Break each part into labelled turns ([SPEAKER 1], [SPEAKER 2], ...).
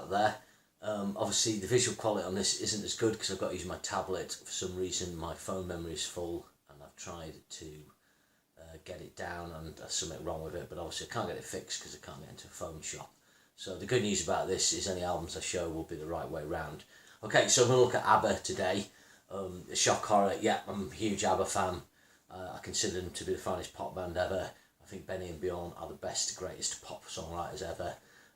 [SPEAKER 1] out there. Obviously the visual quality on this isn't as good because I've got to use my tablet. For some reason my phone memory is full and I've tried to get it down and there's something wrong with it, but obviously I can't get it fixed because I can't get into a phone shop. So the good news about this is any albums I show will be the right way round. Okay, so I'm going to look at ABBA today. Shock horror, yeah, I'm a huge ABBA fan. I consider them to be the finest pop band ever. I think Benny and Bjorn are the best, greatest pop songwriters ever.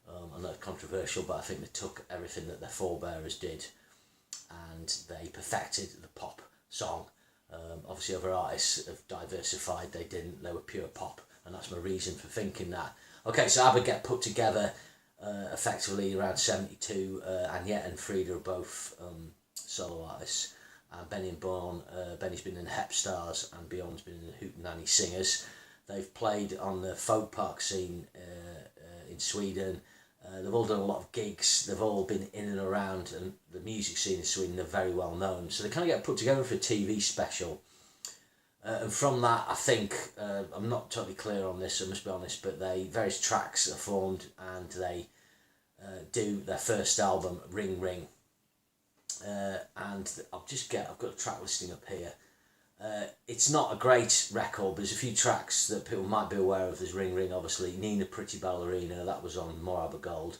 [SPEAKER 1] I know it's controversial, but I think they took everything that their forebearers did and they perfected the pop song. Obviously other artists have diversified, they didn't, they were pure pop, and that's my reason for thinking that. Okay, so ABBA get put together effectively around 72, Agneta and Frida are both solo artists, and Benny and Bjorn, Benny's been in the Hep Stars and Bjorn's been in the Hootenanny Singers. They've played on the folk park scene in Sweden. They've all done a lot of gigs, they've all been in and around, and the music scene in Sweden, they're very well known. So they kind of get put together for a TV special. And from that, I think, I'm not totally clear on this, I must be honest, but various tracks are formed and they do their first album, Ring Ring. And I've got a track listing up here. It's not a great record, but there's a few tracks that people might be aware of. There's Ring Ring, obviously, Nina Pretty Ballerina, that was on More ABBA Gold.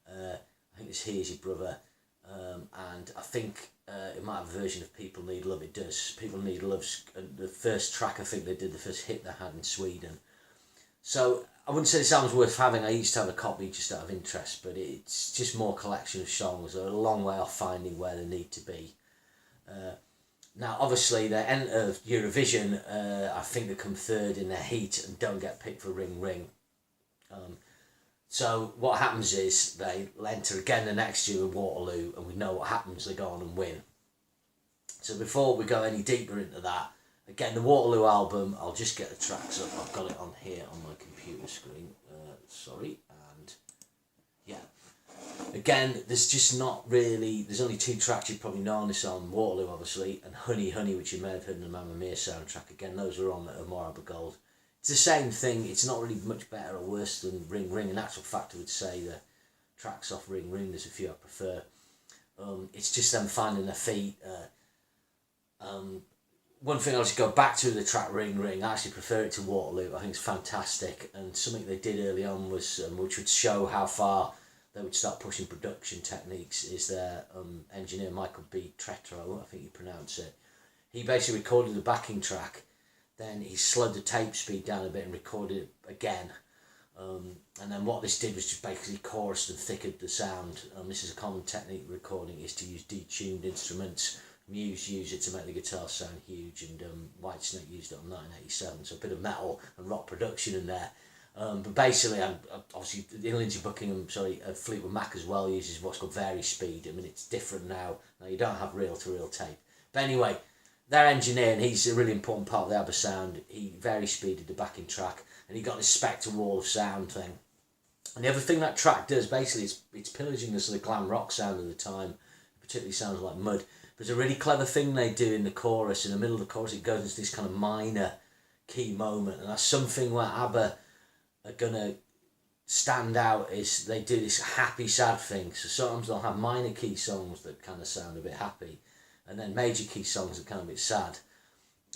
[SPEAKER 1] I think it's Here's Your Brother, and I think it might have a version of People Need Love. It does. People Need Love's the first track I think they did, the first hit they had in Sweden. So I wouldn't say this album's worth having. I used to have a copy just out of interest, but it's just more collection of songs. They're a long way off finding where they need to be. Now, obviously, they enter Eurovision. I think they come third in their heat and don't get picked for Ring Ring. So what happens is they enter again the next year with Waterloo, and we know what happens. They go on and win. So before we go any deeper into that, again, the Waterloo album, I'll just get the tracks up. I've got it on here on my computer screen. Sorry, and yeah. Again, there's just not really, there's only two tracks you've probably known this on, Waterloo obviously, and Honey Honey, which you may have heard in the Mamma Mia soundtrack. Again, those are on More ABBA Gold. It's the same thing, it's not really much better or worse than Ring Ring. In actual fact, I would say the tracks off Ring Ring, there's a few I prefer. It's just them finding their feet. One thing I'll just go back to the track Ring Ring, I actually prefer it to Waterloo. I think it's fantastic, and something they did early on was, which would show how far they would start pushing production techniques, is their engineer Michael B. Tretro, I think you pronounce it. He basically recorded the backing track, then he slowed the tape speed down a bit and recorded it again. And then what this did was just basically chorused and thickened the sound. This is a common technique of recording, is to use detuned instruments. Muse used it to make the guitar sound huge, and Whitesnake used it on 1987, so a bit of metal and rock production in there. But basically, obviously, Lindsey Buckingham, Fleetwood Mac as well uses what's called vari speed. I mean, it's different now. Now, you don't have reel-to-reel tape. But anyway, their engineer, and he's a really important part of the ABBA sound, he vari speeded the backing track, and he got this Spectre wall of sound thing. And the other thing that track does, basically, it's pillaging the sort of glam rock sound of the time. It particularly sounds like Mud. But it's a really clever thing they do in the chorus. In the middle of the chorus, it goes into this kind of minor key moment, and that's something where ABBA are going to stand out, is they do this happy sad thing. So sometimes they'll have minor key songs that kind of sound a bit happy, and then major key songs that kind of a bit sad,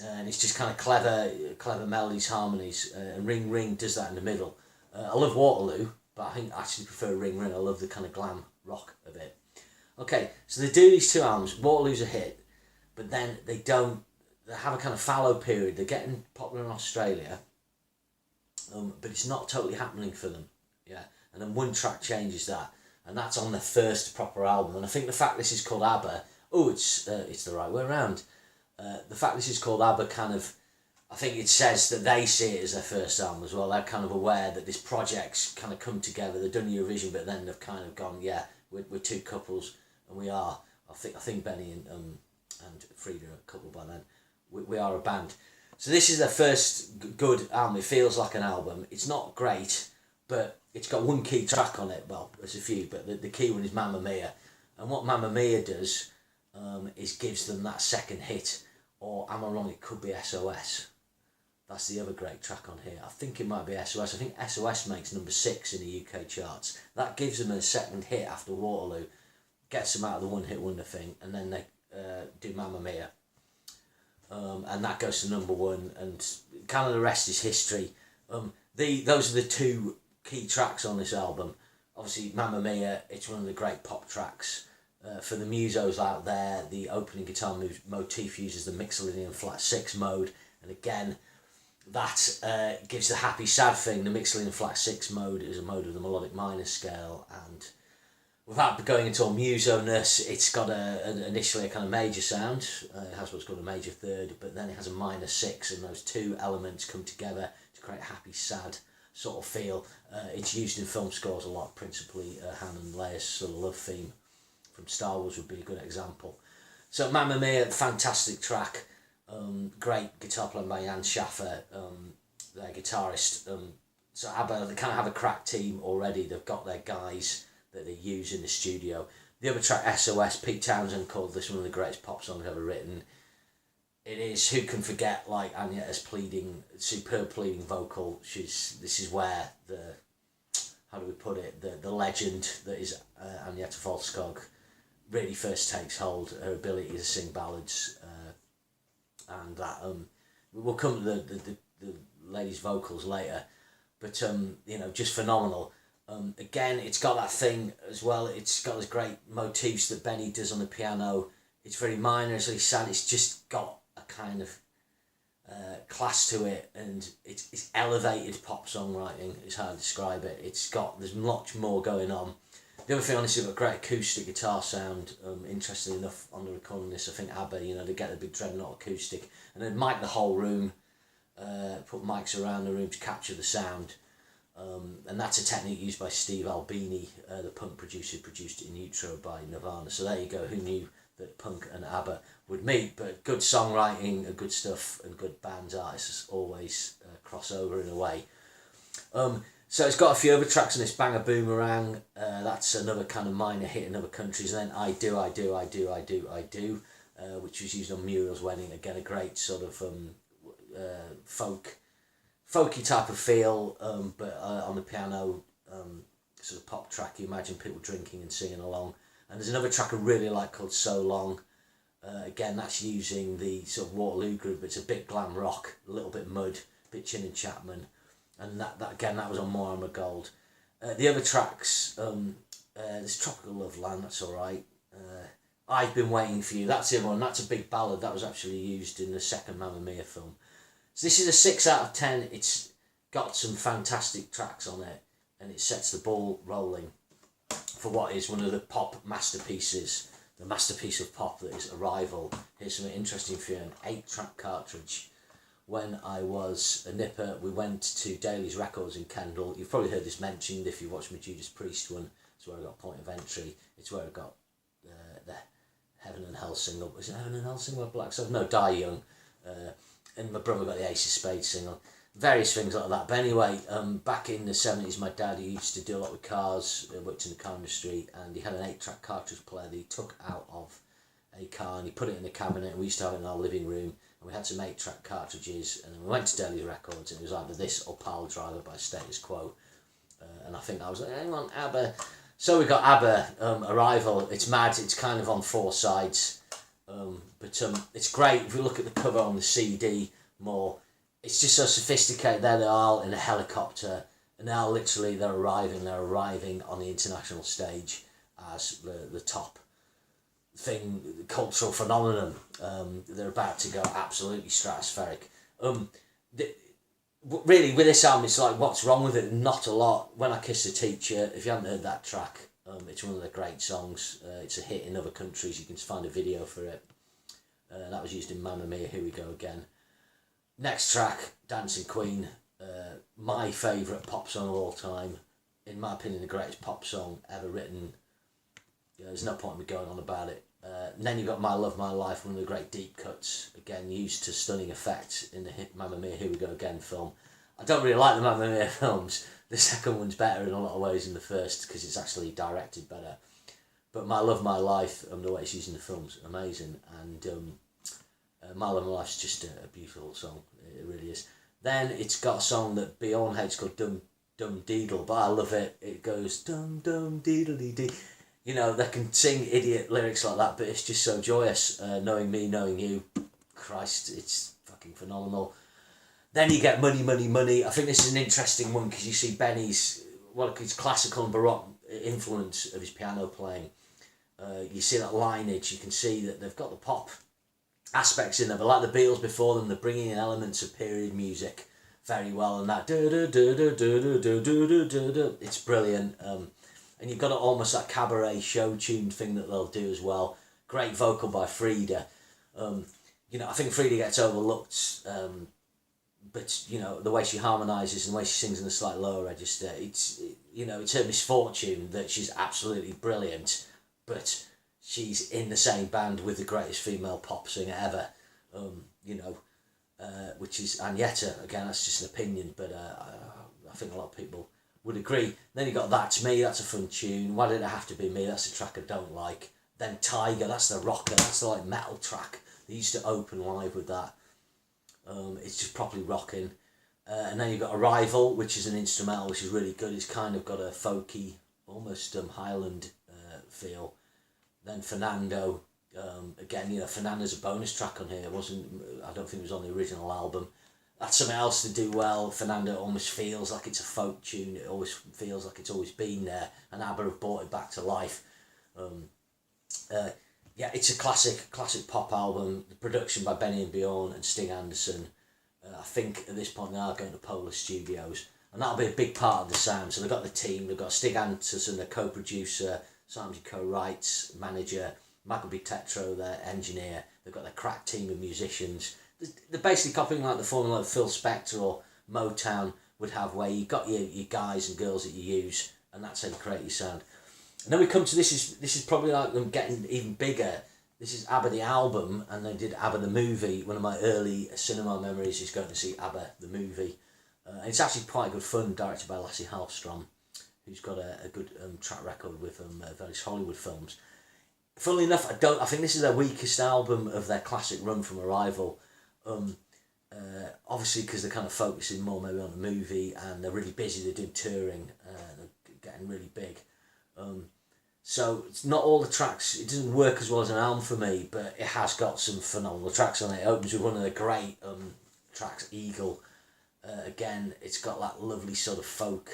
[SPEAKER 1] and it's just kind of clever melodies, harmonies, and Ring Ring does that in the middle. I love Waterloo, but I think I actually prefer Ring Ring. I love the kind of glam rock of it. Okay, so they do these two albums. Waterloo's a hit, but then they have a kind of fallow period. They're getting popular in Australia, but it's not totally happening for them, yeah. And then one track changes that, and that's on their first proper album. And I think the fact this is called ABBA, it's the right way around. The fact this is called ABBA kind of, I think it says that they see it as their first album as well. They're kind of aware that this project's kind of come together. They've done Eurovision, but then they've kind of gone, yeah, we're two couples, and we are. I think Benny and Frida are a couple by then. We are a band. So this is their first good album. It feels like an album. It's not great, but it's got one key track on it. Well, there's a few, but the key one is Mamma Mia. And what Mamma Mia does is gives them that second hit, or am I wrong, it could be SOS. That's the other great track on here. I think it might be SOS. I think SOS makes number 6 in the UK charts. That gives them a second hit after Waterloo, gets them out of the one hit wonder thing, and then they do Mamma Mia. And that goes to number 1, and kind of the rest is history. Those are the 2 key tracks on this album. Obviously, Mamma Mia, it's one of the great pop tracks. For the musos out there, the opening guitar motif uses the Mixolydian flat 6 mode, and again, that gives the happy sad thing. The Mixolydian flat 6 mode is a mode of the melodic minor scale, and without going into all muso-ness, it's got initially a kind of major sound. It has what's called a major third, but then it has a minor 6, and those 2 elements come together to create a happy sad sort of feel. It's used in film scores a lot, principally Han and Leia's sort of love theme from Star Wars would be a good example. So Mamma Mia, fantastic track. Great guitar playing by Jan Schaffer, their guitarist. So ABBA, they kind of have a crack team already. They've got their guys that they use in the studio. The other track, SOS, Pete Townsend called this one of the greatest pop songs ever written. It is, who can forget, like, Agnieszka's pleading, superb pleading vocal. This is where how do we put it, the legend that is Agnieszka Volskog really first takes hold. Her ability to sing ballads, and that we'll come to the lady's vocals later, but just phenomenal. Again, it's got that thing as well. It's got those great motifs that Benny does on the piano. It's very minor, it's very sad. It's just got a kind of class to it, and it's elevated pop songwriting is how I describe it. There's much more going on. The other thing, honestly, got a great acoustic guitar sound. Interestingly enough, on the recording this, I think ABBA, they get a big dreadnought acoustic, and then mic the whole room, put mics around the room to capture the sound. And that's a technique used by Steve Albini, the punk producer who produced In Utero by Nirvana. So there you go, who knew that punk and ABBA would meet? But good songwriting, good stuff, and good band artists always cross over in a way. So it's got a few other tracks on this, Bang a Boomerang, that's another kind of minor hit in other countries, and then I Do, which was used on Muriel's Wedding, again a great sort of folky type of feel, but on the piano, sort of pop track. You imagine people drinking and singing along. And there's another track I really like called So Long. Again, that's using the sort of Waterloo group. It's a bit glam rock, a little bit Mud, a bit Chin and Chapman, and that again, that was on More Armour Gold. The other tracks, there's Tropical Love Land, that's all right. I've Been Waiting for You, that's the other one. That's a big ballad that was actually used in the second Mamma Mia film. So this is a 6 out of 10. It's got some fantastic tracks on it, and it sets the ball rolling for what is one of the pop masterpieces, the masterpiece of pop that is Arrival. Here's something interesting for you, an 8-track cartridge. When I was a nipper, we went to Daly's Records in Kendal. You've probably heard this mentioned if you watched my Judas Priest one. It's where I got Point of Entry. It's where I got the Heaven and Hell single. Was it Heaven and Hell single? Black Sabbath? No, Die Young. And my brother got the Ace of Spades single. Various things like that. But anyway, back in the 70s, my dad, he used to do a lot with cars, worked in the car industry, and he had an 8-track cartridge player that he took out of a car and he put it in the cabinet, and we used to have it in our living room, and we had some 8-track cartridges, and then we went to Daly's Records, and it was either this or Pile Driver by Status Quo, and I think I was like, hang on, ABBA. So we got ABBA, Arrival. It's mad, it's kind of on 4 sides, but it's great. If you look at the cover on the CD more, it's just so sophisticated. There they are in a helicopter, and now literally they're arriving on the international stage as the top thing, the cultural phenomenon. They're about to go absolutely stratospheric. Really, with this album, it's like, what's wrong with it? Not a lot. When I Kissed a Teacher, if you haven't heard that track, it's one of the great songs. It's a hit in other countries. You can find a video for it. That was used in Mamma Mia, Here We Go Again. Next track, Dancing Queen, my favourite pop song of all time. In my opinion, the greatest pop song ever written. There's no point in me going on about it. And then you've got My Love, My Life, one of the great deep cuts, again used to stunning effect in the hit Mamma Mia, Here We Go Again film. I don't really like the Mamma Mia films. The second one's better in a lot of ways than the first because it's actually directed better. But My Love, My Life, the way it's used in the film's amazing, and My Love, My Life's just a beautiful song. It really is. Then it's got a song that Bjorn hates called Dum Dum Deedle, but I love it. It goes dum dum deedly dee. You know, they can sing idiot lyrics like that, but it's just so joyous. Knowing me, knowing you, Christ, it's fucking phenomenal. Then you get Money, Money, Money. I think this is an interesting one because you see Benny's, well, his classical and baroque influence of his piano playing. You see that lineage. You can see that they've got the pop aspects in there, but like the Beatles before them, they're bringing in elements of period music very well, and that it's brilliant. And you've got almost that cabaret show tune thing that they'll do as well. Great vocal by Frida. You know, I think Frida gets overlooked, but you know the way she harmonises and the way she sings in a slightly lower register. You know, it's her misfortune that she's absolutely brilliant, but she's in the same band with the greatest female pop singer ever. You know, which is Agneta. Again, that's just an opinion, but I think a lot of people would agree. Then you got That's Me, that's a fun tune. Why Did It Have to Be Me, that's a track I don't like. Then Tiger, that's the rocker, that's the like metal track. They used to open live with that. It's just properly rocking. And then you've got Arrival, which is an instrumental, which is really good. It's kind of got a folky, almost Highland feel. Then Fernando, again, you know, Fernando's a bonus track on here. I don't think it was on the original album. That's something else to do well. Fernando almost feels like it's a folk tune. It always feels like it's always been there, and ABBA have brought it back to life. Yeah, it's a classic pop album. The production by Benny and Bjorn and Stig Anderson. I think at this point they are going to Polar Studios, and that'll be a big part of the sound. So they've got the team. They've got Stig Anderson, the co-producer, sometimes he co-writes, manager, Michael B. Tetro, their engineer. They've got their crack team of musicians. They're basically copying like the formula that Phil Spector or Motown would have, where you've got your guys and girls that you use, and that's how you create your sound. And then we come to this is probably like them getting even bigger. This is ABBA the album, and they did ABBA the movie. One of my early cinema memories is going to see ABBA the movie. And it's actually quite good fun, directed by Lasse Hallström, who's got a good track record with various Hollywood films. Funnily enough, I think this is their weakest album of their classic run from Arrival. Obviously because they're kind of focusing more maybe on the movie, and they're really busy. They're doing touring, they're getting really big. So it's not all the tracks. It doesn't work as well as an album for me, but it has got some phenomenal tracks on it. It opens with one of the great tracks, Eagle. Again, it's got that lovely sort of folk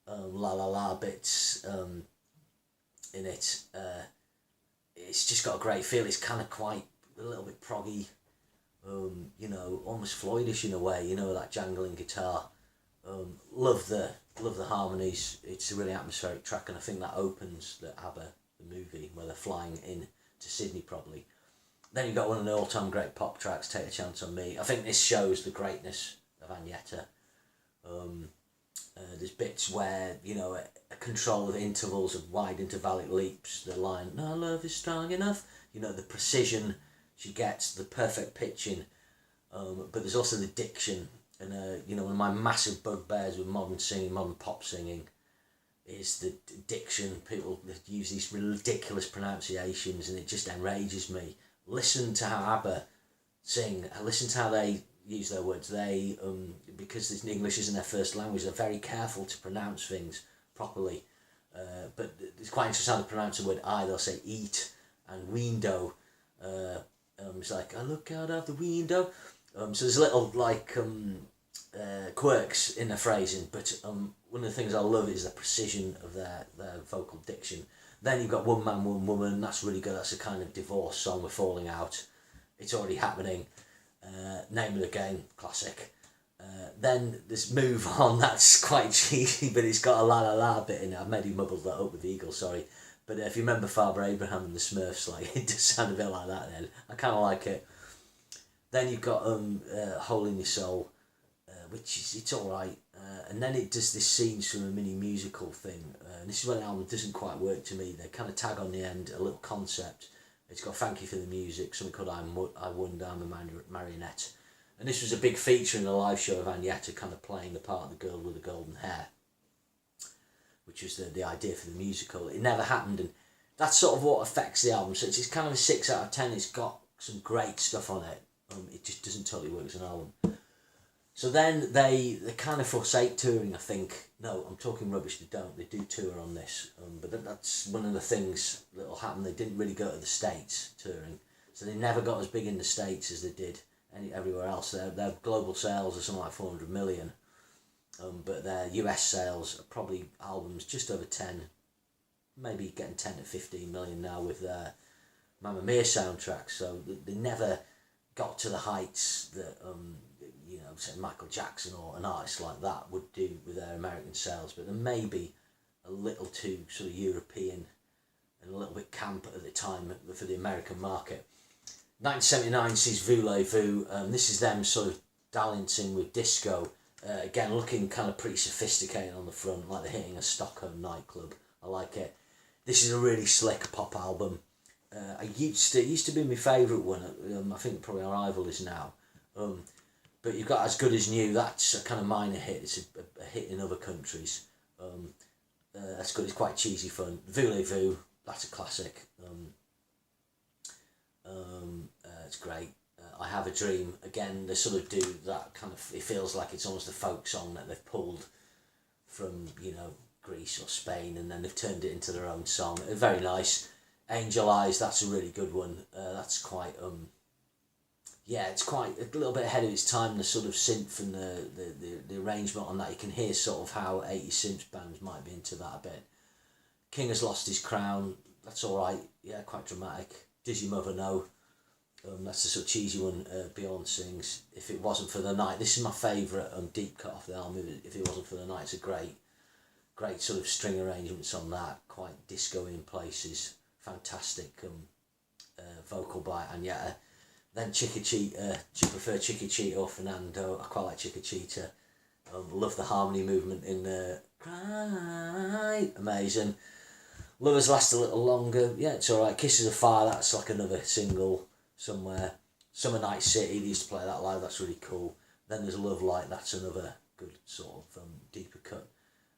[SPEAKER 1] la la la bits in it. It's just got a great feel. It's kind of quite a little bit proggy, you know, almost Floydish in a way, you know, that jangling guitar. Love the harmonies. It's a really atmospheric track, and I think that opens the ABBA the movie where they're flying in to Sydney probably. Then you've got one of the all-time great pop tracks, Take a Chance on Me. I think this shows the greatness of Agneta. There's bits where, you know, a control of intervals of wide intervallic leaps, the line, no love is strong enough, you know, the precision she gets, the perfect pitching, but there's also the diction. And you know, one of my massive bugbears with modern singing, modern pop singing, is the diction. People use these ridiculous pronunciations, and it just enrages me. Listen to how ABBA sing. Listen to how they use their words. They because English isn't their first language, they're very careful to pronounce things properly. But it's quite interesting how they pronounce the word I. They'll say eat and window. It's like I look out of the window. So there's little like quirks in the phrasing, but one of the things I love is the precision of their vocal diction. Then you've got One Man, One Woman. That's really good. That's a kind of divorce song. We're falling out. It's already happening. Name of the Game, classic. Then this Move On. That's quite cheesy, but it's got a la la la bit in it. I've maybe mumbled that up with Eagle, sorry. But if you remember Father Abraham and the Smurfs, like it does sound a bit like that. Then I kind of like it. Then you've got Hole in Your Soul, which is, it's alright. And then it does this scenes from a mini musical thing. And this is when the album doesn't quite work to me. They kind of tag on the end a little concept. It's got Thank You for the Music, something called I Wonder, I'm a Marionette. And this was a big feature in the live show of Agneta, kind of playing the part of the girl with the golden hair, which was the idea for the musical. It never happened, and that's sort of what affects the album. So it's kind of a 6 out of 10. It's got some great stuff on it. It just doesn't totally work as an album. So then they kind of forsake touring, I think. No, I'm talking rubbish, they don't. They do tour on this. But that's one of the things that will happen. They didn't really go to the States touring. So they never got as big in the States as they did everywhere else. Their global sales are something like 400 million. But their US sales are probably albums just over 10, maybe getting 10 to 15 million now with their Mamma Mia soundtrack. So they never got to the heights that say Michael Jackson or an artist like that would do with their American sales, but they're maybe a little too sort of European and a little bit camp at the time for the American market. 1979 sees Voulez-Vous. This is them sort of dalliancing with disco, again looking kind of pretty sophisticated on the front, like they're hitting a Stockholm nightclub. I like it. This is a really slick pop album. It used to be my favourite one. I think probably our rival is now. But you've got As Good As New. That's a kind of minor hit. It's a hit in other countries. That's good. It's quite cheesy fun. Voulez-Vous. That's a classic. It's great. I Have a Dream. Again, they sort of do that kind of. It feels like it's almost a folk song that they've pulled from Greece or Spain, and then they've turned it into their own song. Very nice. Angel Eyes. That's a really good one. That's quite it's quite a little bit ahead of its time, the sort of synth and the arrangement on that. You can hear sort of how 80s synth bands might be into that a bit. King Has Lost His Crown, that's alright, yeah, quite dramatic. Does Your Mother Know? That's the sort of cheesy one Beyond sings. If It Wasn't For the Night, this is my favourite deep cut off the album. If It Wasn't For the Night, it's a great sort of string arrangements on that, quite disco in places, fantastic vocal by Agneta. Then Chiquitita, do you prefer Chiquitita or Fernando? I quite like Chiquitita. Love the harmony movement in the Cry, amazing. Lovers Last a Little Longer, yeah, it's alright. Kisses of Fire, that's like another single somewhere. Summer Night City, they used to play that live, that's really cool. Then there's Love Light, that's another good sort of deeper cut.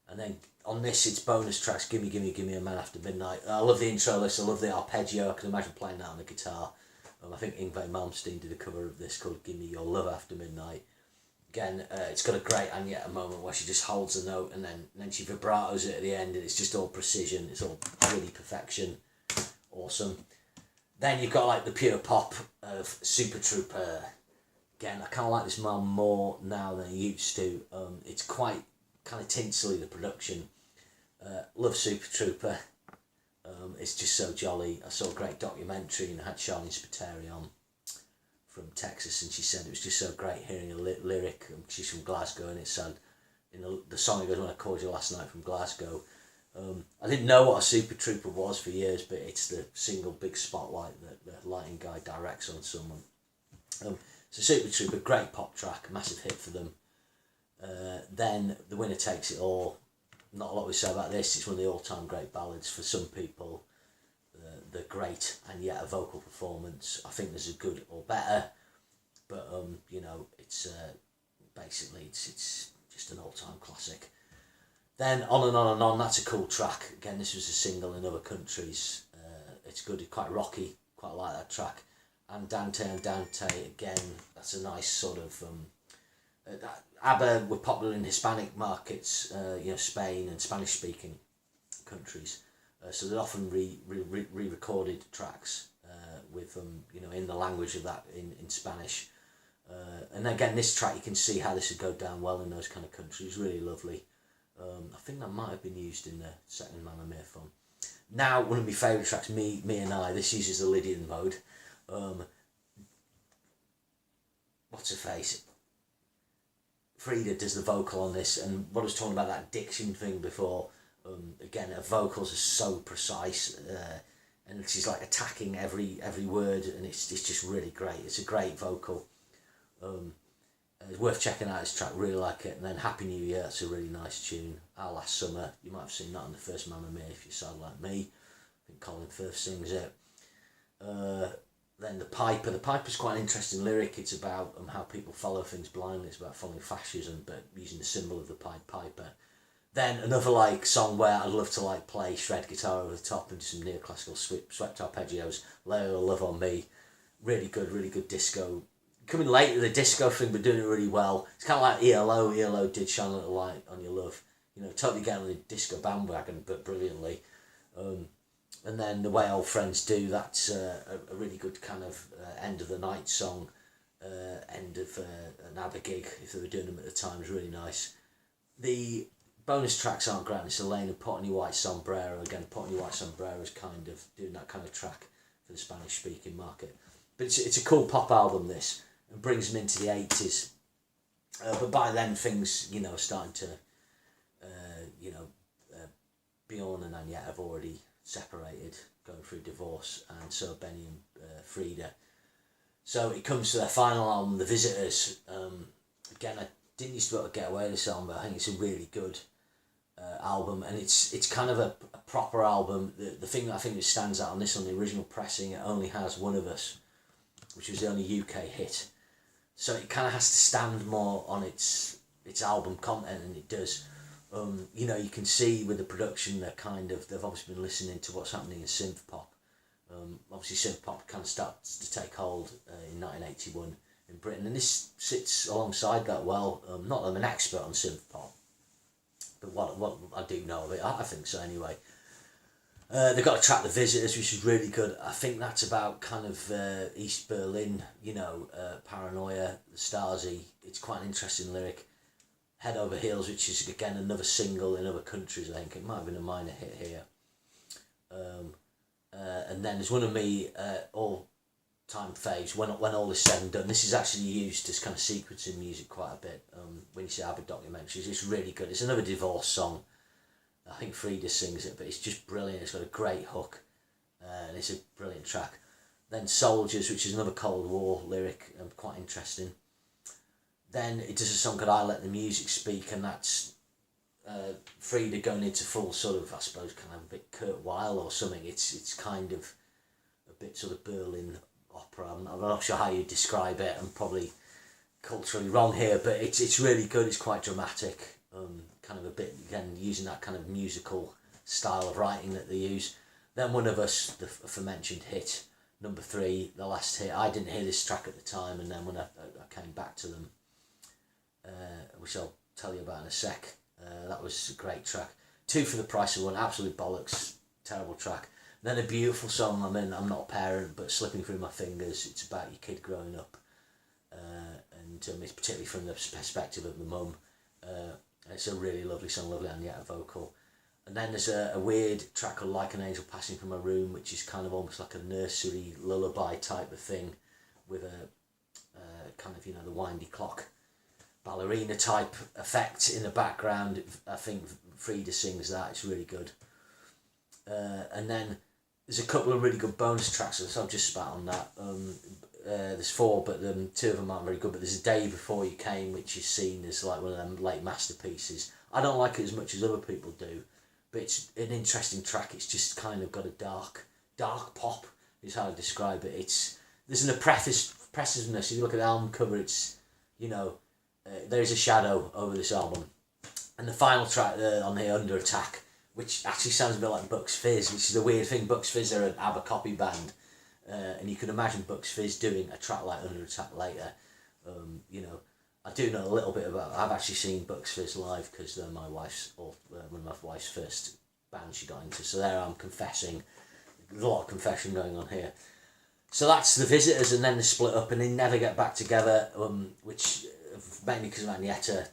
[SPEAKER 1] And then on this, it's bonus tracks, Gimme Gimme Gimme A Man After Midnight. I love the intro list, I love the arpeggio, I can imagine playing that on the guitar. I think Yngwie Malmsteen did a cover of this called Gimme Your Love After Midnight. Again, it's got a great Agneta moment where she just holds the note and then she vibratos it at the end, and it's just all precision, it's all really perfection. Awesome. Then you've got like the pure pop of Super Trooper. Again, I kind of like this man more now than I used to. It's quite kind of tinsely, the production. Love Super Trooper. It's just so jolly. I saw a great documentary and I had Charlene Spiteri on from Texas, and she said it was just so great hearing a lyric. She's from Glasgow, and it said, the song goes, When I Called You Last Night from Glasgow. I didn't know what a Super Trooper was for years, but it's the single big spotlight that the lighting guy directs on someone. So Super Trooper, great pop track, massive hit for them. Then The Winner Takes It All. Not a lot we say about this. It's one of the all-time great ballads for some people. The great and yet a vocal performance. I think there's a good or better, but it's basically it's just an all-time classic. Then On and On and On. That's a cool track. Again, this was a single in other countries. It's good. It's quite rocky. Quite like that track. And Dante, again, that's a nice sort of. ABBA were popular in Hispanic markets, Spain and Spanish-speaking countries. So they often re-recorded tracks with in the language of that in Spanish. And again, this track, you can see how this would go down well in those kind of countries. Really lovely. I think that might have been used in the second Mamma Mia film. Now, one of my favourite tracks, Me and I. This uses the Lydian mode. What's her face? Frida does the vocal on this, and what I was talking about, that diction thing before. Again, her vocals are so precise, and she's like attacking every word, and it's just really great. It's a great vocal. It's worth checking out this track. Really like it. And then Happy New Year. That's a really nice tune. Our Last Summer. You might have seen that on the first Mamma Mia if you sound like me. I think Colin Firth sings it. Then The Piper. The Piper's quite an interesting lyric. It's about how people follow things blindly. It's about following fascism, but using the symbol of the Pied Piper. Then another song where I'd love to play shred guitar over the top and some neoclassical swept arpeggios. Lay Your Love on Me. Really good disco. coming late to the disco thing, but doing it really well. It's kind of like ELO. ELO did Shine a Little Light on Your Love. You know, totally getting on the disco bandwagon, but brilliantly. And then The Way Old Friends Do, that's a really good kind of end of the night song, end of an ABBA gig, if they were doing them at the time, was really nice. The bonus tracks aren't great. It's Elaine and Put On Your White Sombrero. Again, Put On Your White Sombrero is kind of doing that kind of track for the Spanish-speaking market. But it's a cool pop album, this, and brings them into the 80s. But by then, things, you know, are starting to, Bjorn and Annette have already separated, going through divorce, and so Benny and Frida. So it comes to their final album, The Visitors. Again, I didn't used to be able to get away with this album, but I think it's a really good album, and it's kind of a proper album. The thing that I think that stands out on this, on the original pressing, it only has One of Us, which was the only UK hit. So it kind of has to stand more on its album content, and it does. You know, you can see with the production, they've obviously been listening to what's happening in synth pop. Obviously synth pop kind of starts to take hold in 1981 in Britain, and this sits alongside that well. Not that I'm an expert on synth pop, but what I do know of it, I think so anyway. They've got a track, The Visitors, which is really good. I think that's about kind of East Berlin, you know, paranoia, the Stasi. It's quite an interesting lyric. Head Over Heels, which is again another single in other countries, I think. It might have been a minor hit here. And then there's one of me all-time faves, When All Is Said and Done. This is actually used as kind of sequencing music quite a bit. When you see ABBA documentaries, it's really good. It's another divorce song. I think Frida sings it, but it's just brilliant. It's got a great hook, and it's a brilliant track. Then Soldiers, which is another Cold War lyric, quite interesting. Then it does a song called I Let the Music Speak, and that's Frida going into full sort of, I suppose, kind of a bit Kurt Weill or something. It's kind of a bit sort of Berlin opera. I'm not sure how you describe it. I'm probably culturally wrong here, but it's really good. It's quite dramatic. Kind of a bit, again, using that kind of musical style of writing that they use. Then One of Us, the aforementioned hit, number 3, the last hit. I didn't hear this track at the time, and then when I came back to them, which I'll tell you about in a sec, that was a great track. 2 for the Price of 1, absolute bollocks, terrible track. Then a beautiful song, I'm not a parent, but Slipping Through My Fingers. It's about your kid growing up, and it's particularly from the perspective of the mum. It's a really lovely song, lovely Annette vocal. And then there's a weird track called Like an Angel Passing From My Room, which is kind of almost like a nursery lullaby type of thing, with a kind of, you know, the windy clock ballerina type effect in the background. I think Frida sings that. It's really good. And then there's a couple of really good bonus tracks, so I'll just spat on that. There's 4, but 2 of them aren't very good. But there's A Day Before You Came, which is seen as like one of them late masterpieces. I don't like it as much as other people do, but it's an interesting track. It's just kind of got a dark pop is how I describe it. There's an oppressiveness. If you look at the album cover, it's, you know, there's a shadow over this album. And the final track on here, Under Attack, which actually sounds a bit like Bucks Fizz, which is a weird thing. Bucks Fizz are an ABBA copy band. And you can imagine Bucks Fizz doing a track like Under Attack later. You know, I do know a little bit about. I've actually seen Bucks Fizz live because they're one of my wife's first bands she got into. So there I'm confessing. There's a lot of confession going on here. So that's The Visitors, and then they split up and they never get back together. Which mainly because of Agneta,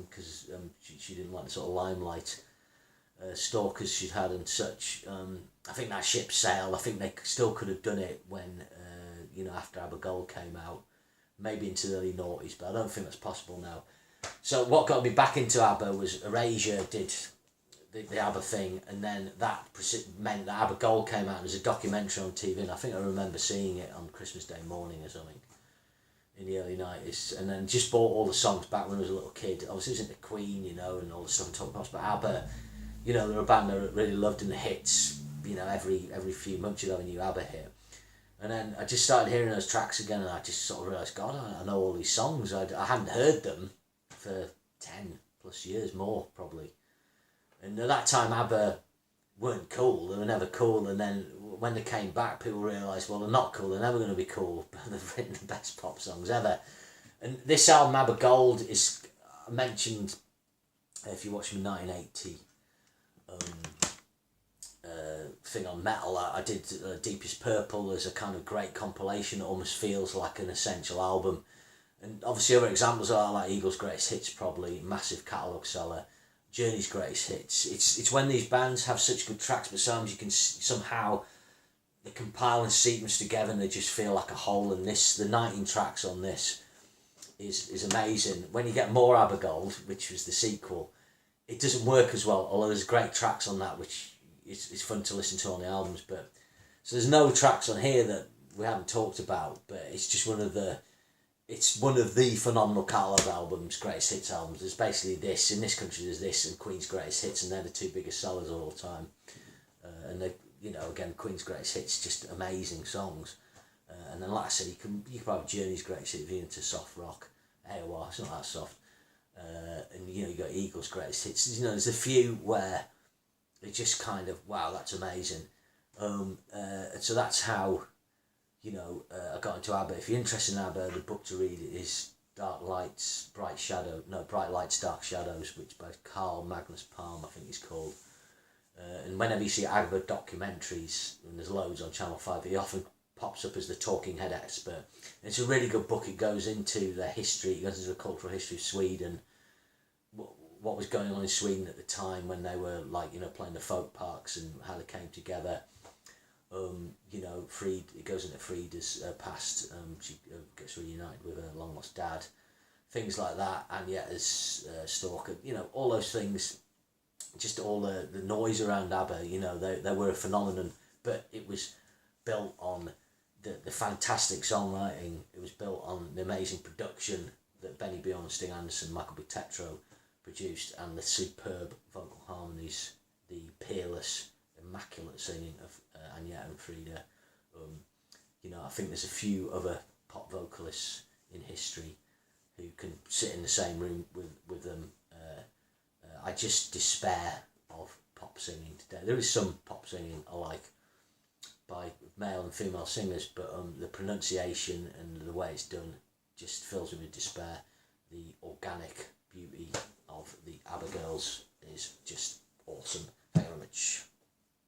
[SPEAKER 1] because she didn't like the sort of limelight. Stalkers she'd had and such. I think that ship sailed. I think they still could have done it when, after ABBA Gold came out, maybe into the early noughties, but I don't think that's possible now. So what got me back into ABBA was Erasure did the ABBA thing, and then that meant that ABBA Gold came out and there's a documentary on TV, and I think I remember seeing it on Christmas Day morning or something in the early 90s, and then just bought all the songs back when I was a little kid. I was listening to Queen, and all the stuff I'm talking about, but ABBA, they're a band I really loved, and the hits, every few months you'd have a new ABBA hit. And then I just started hearing those tracks again, and I just sort of realised, God, I know all these songs. I hadn't heard them for 10 plus years, more probably. And at that time, ABBA weren't cool. They were never cool. And then when they came back, people realised, well, they're not cool, they're never going to be cool, but they've written the best pop songs ever. And this album, ABBA Gold, is mentioned, if you watch my 1980 thing on metal, I did Deepest Purple as a kind of great compilation. It almost feels like an essential album. And obviously other examples are like Eagles' Greatest Hits, probably, massive catalogue seller. Journey's Greatest Hits. It's when these bands have such good tracks, but sometimes you can somehow, they compile and sequence together and they just feel like a whole. And this, the 19 tracks on this is amazing. When you get more ABBA Gold, which was the sequel, it doesn't work as well, although there's great tracks on that, which it's fun to listen to on the albums. But so there's no tracks on here that we haven't talked about, but it's just one of the phenomenal catalogue albums, greatest hits albums. There's basically this, in this country there's this and Queen's Greatest Hits, and they're the two biggest sellers of all time. And they, again, Queen's Greatest Hits, just amazing songs. And then like I said, you can probably Journey's Greatest Hits if you're into soft rock. AOR, it's not that soft. And you got Eagles' Greatest Hits. There's a few where they just kind of, wow, that's amazing. And so that's how, I got into ABBA. If you're interested in ABBA, the book to read is Bright Lights, Dark Shadows, which by Carl Magnus Palm, I think it's called. And whenever you see ABBA documentaries, and there's loads on Channel 5, he often pops up as the talking head expert. And it's a really good book. It goes into their history, it goes into the cultural history of Sweden, what was going on in Sweden at the time when they were playing the folk parks and how they came together. It goes into Frida's past. She gets reunited with her long lost dad, things like that. And yet, as Stalker, all those things, just all the noise around ABBA. They were a phenomenon, but it was built on the fantastic songwriting. It was built on the amazing production that Benny Bjorn, Sting Anderson, Michael B. Tetro produced, and the superb vocal harmonies, the peerless, immaculate singing of Agneta and Frida. I think there's a few other pop vocalists in history who can sit in the same room with them. I just despair of pop singing today. There is some pop singing I like by male and female singers, but the pronunciation and the way it's done just fills me with despair. The organic beauty of the ABBA girls is just awesome. Thank you very much.